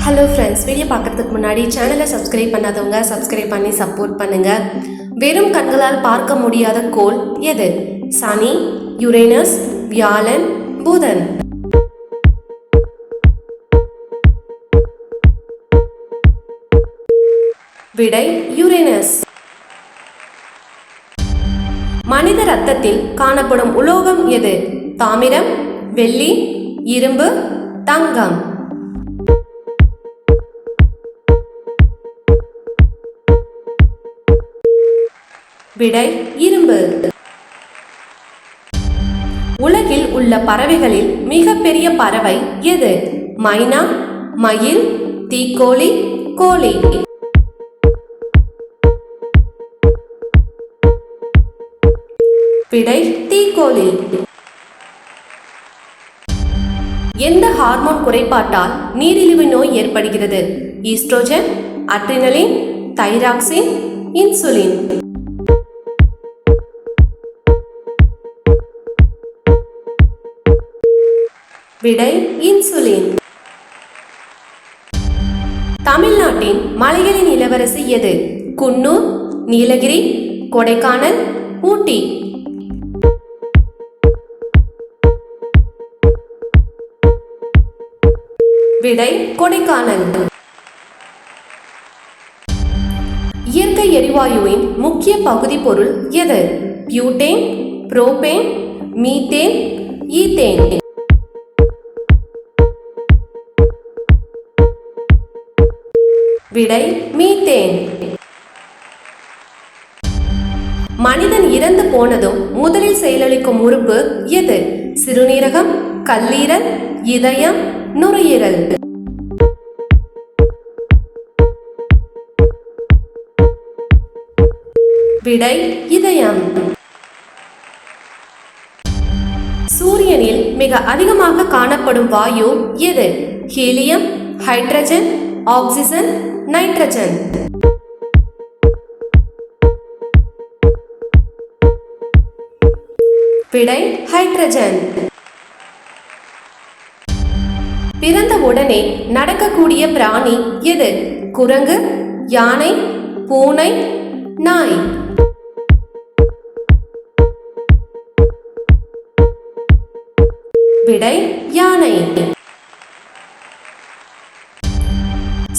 Hello friends, video பார்க்குறதுக்கு முன்னாடி சேனலை சப்ஸ்கிரைப் பண்ணாதவங்க சப்ஸ்கிரைப் பண்ணி சப்போர்ட் பண்ணுங்கள். வெறும் கண்களால் பார்க்க முடியாத கோள் எது? சனி, யுரேனஸ், வியாழன், புதன். விடை யுரேனஸ். மனித ரத்தத்தில் காணப்படும் உலோகம் எது? தாமிரம், வெள்ளி, இரும்பு, தங்கம். விடை இரும்பு. உலகில் உள்ள பறவைகளில் மிகப்பெரிய பறவை எது? மைனா, மயில், தீக்கோழி, கோழி. விடை தீக்கோழி. எந்த ஹார்மோன் குறைபாட்டால் நீரிழிவு நோய் ஏற்படுகிறது? Oestrogen, adrenaline, thyroxine, insulin. விடை இன்சுலின். தமிழ்நாட்டின் மலைகளின் இளவரசி எது? குன்னூர், நீலகிரி, கொடைக்கானல், ஊட்டி. விடை கொடைக்கானல். இயற்கை எரிவாயுவின் முக்கிய பகுதி பொருள் எது? Butane, propane, methane, ethane. விடை மீத்தேன். மனிதன் இறந்து போனதும் முதலில் செயலளிக்கும் உறுப்பு எது? சிறுநீரகம், கல்லீரல், இதயம், நுரையீரல். விடை இதயம். சூரியனில் மிக அதிகமாக காணப்படும் வாயு எது? Helium, hydrogen, oxygen, nitrogen. விடை ஹைட்ரஜன். பிறந்த உடனே நடக்கக்கூடிய பிராணி எது? குரங்கு, யானை, பூனை, நாய். விடை யானை.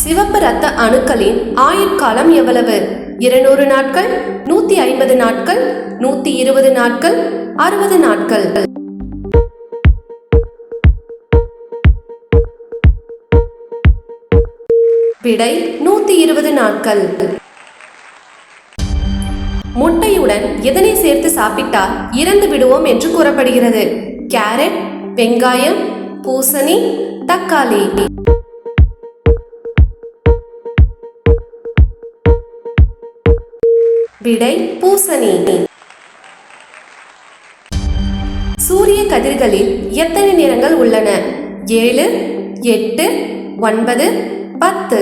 சிவப்பு இரத்த அணுக்களின் ஆயுட்காலம் எவ்வளவு? 200 நாட்கள், 150 நாட்கள், 120 நாட்கள், 60 நாட்கள். விடை 120 நாட்கள். முட்டையுடன் எதனை சேர்த்து சாப்பிட்டால் இறந்து விடுவோம் என்று கூறப்படுகிறது? கேரட், வெங்காயம், பூசணி, தக்காளி. விடை பூசணி. சூரிய கதிர்களில் எத்தனை நிறங்கள் உள்ளன? 7, 8, 9, 10.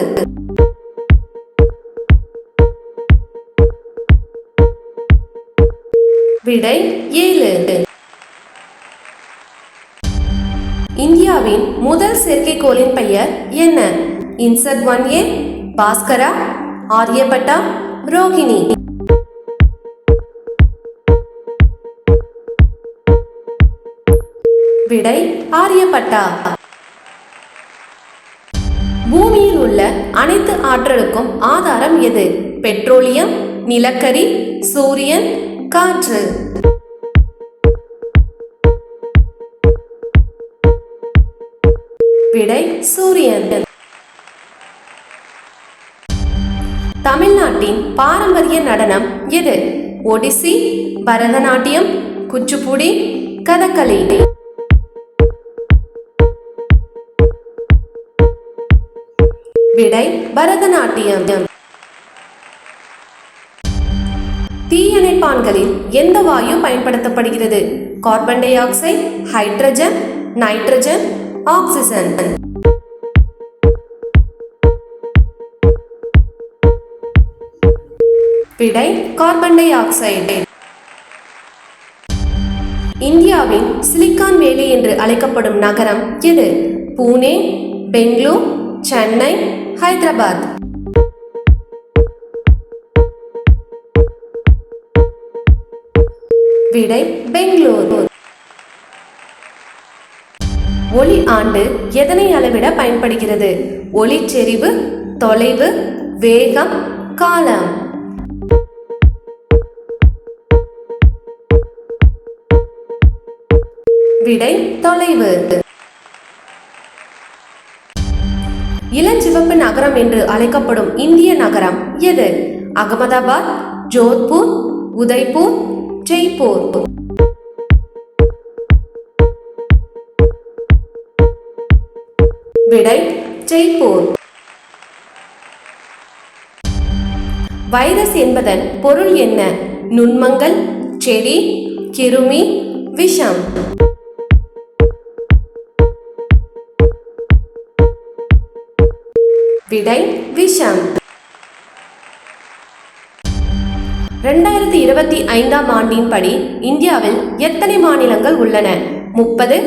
விடை 7. இந்தியாவின் முதல் செயற்கைக்கோளின் பெயர் என்ன? இன்சட் 1A, பாஸ்கரா, ஆரியபட்டா, ரோகிணி. விடை ஆரியபட்டா. பூமியில் உள்ள அனைத்து ஆற்றலுக்கும் ஆதாரம் எது? பெட்ரோலியம், நிலக்கரி, சூரியன், காற்று. விடை சூரியன். தமிழ்நாட்டின் பாரம்பரிய நடனம் எது? ஒடிசி, பரதநாட்டியம், குச்சிப்புடி, கதகளி. விடை பரதநாட்டியம். தீயணைப்பான்களில் எந்த வாயு பயன்படுத்தப்படுகிறது? Carbon di oxide, hydrogen, nitrogen, oxygen. விடை கார்பன் டை ஆக்சைடு. இந்தியாவின் சிலிக்கான் வேலி என்று அழைக்கப்படும் நகரம் எது? புனே, பெங்களூர், சென்னை, ஹைதராபாத். விடை பெங்களூர். ஒளி ஆண்டு எதனை அளவிட பயன்படுகிறது? ஒளிச்செறிவு, தொலைவு, வேகம், காலம். விடை தொலைவு. இளஞ்சிவப்பு நகரம் என்று அழைக்கப்படும் இந்திய நகரம் எது? அகமதாபாத், ஜோத்பூர், உதய்பூர், ஜெய்ப்பூர். விடை ஜெய்ப்பூர். வைரஸ் என்பதன் பொருள் என்ன? நுண்மங்கள், செடி, கிருமி, விஷம். விடை விஷம். 2025ஆம் ஆண்டின் படி இந்தியாவில் எத்தனை மாநிலங்கள் உள்ளன? 30,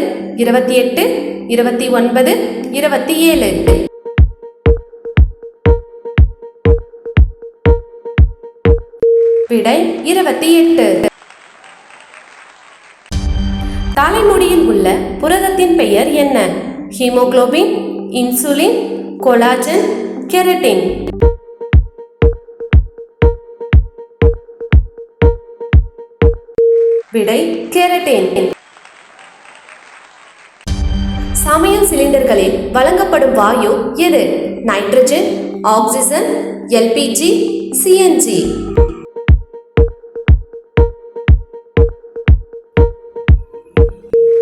28, 29, 27. விடை 28. தலைமுடியில் உள்ள புரதத்தின் பெயர் என்ன? Haemoglobin, insulin, collagen, keratin. விடை கெரட்டின். சமையல் சிலிண்டர்களில் வழங்கப்படும் வாயு எது? Nitrogen, oxygen, LPG, CNG.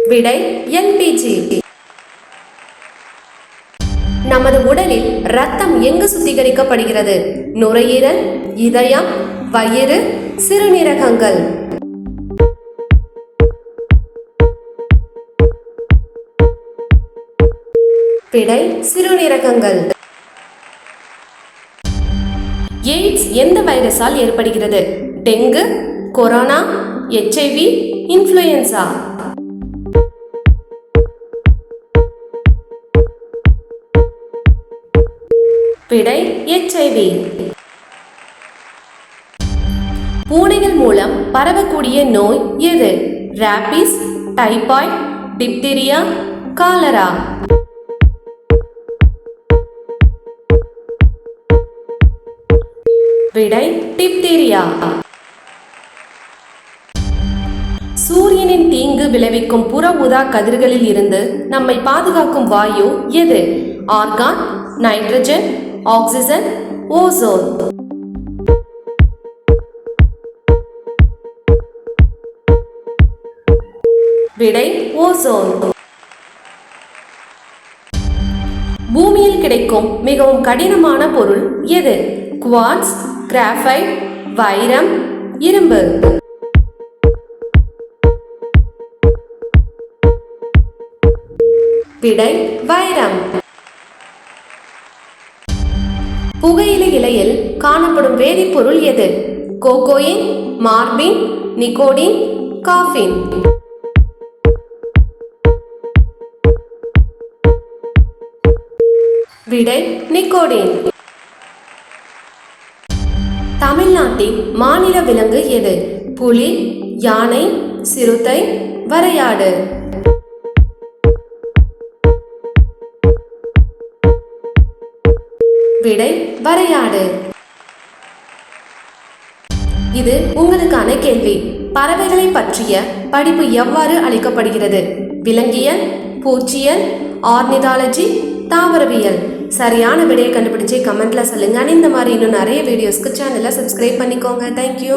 விடை எல்பிஜி. நமது உடலில் இரத்தம் எங்கு சுத்திகரிக்கப்படுகிறது? நுரையீரல், இதயம், வயிறு, சிறுநீரகங்கள். விடை சிறுநீரகங்கள். எய்ட்ஸ் எந்த வைரஸால் ஏற்படுகிறது? Dengue, corona, HIV, influenza. விடை HIV. பூனைகள் மூலம் பரவக்கூடிய நோய் எது? Rabies, typhoid, diphtheria, cholera. விடை டிப்தீரியா. சூரியனின் தீங்கு விளைவிக்கும் புற ஊதா கதிர்களில் இருந்து நம்மை பாதுகாக்கும் வாயு எது? Argon, nitrogen, oxygen, ozone. விடை ஓசோன். பூமியில் கிடைக்கும் மிகவும் கடினமான பொருள் எது? குவார்ட்ஸ், கிராஃபைட், வைரம், இரும்பு. விடை வைரம். புகையிலை இலையில் காணப்படும் வேதிப்பொருள் எது? கோகோயின், மார்பின், நிக்கோடின், காஃபின். விடை நிக்கோடின். தமிழ்நாட்டின் மாநில விலங்கு எது? புலி, யானை, சிறுத்தை, வரையாடு. விடை வரையாடு. இது உங்களுக்கான கேள்வி. பறவைகளை பற்றிய படிப்பு எவ்வாறு அளிக்கப்படுகிறது? விலங்கியல், பூச்சியல், ஆர்னிதாலஜி, தாவரவியல். சரியான விடையை கண்டுபிடிச்சு கமெண்ட்ல சொல்லுங்க. இந்த மாதிரி இன்னும் நிறைய வீடியோஸ்க்கு சேனலை சப்ஸ்கிரைப் பண்ணிக்கோங்க. தேங்க்யூ.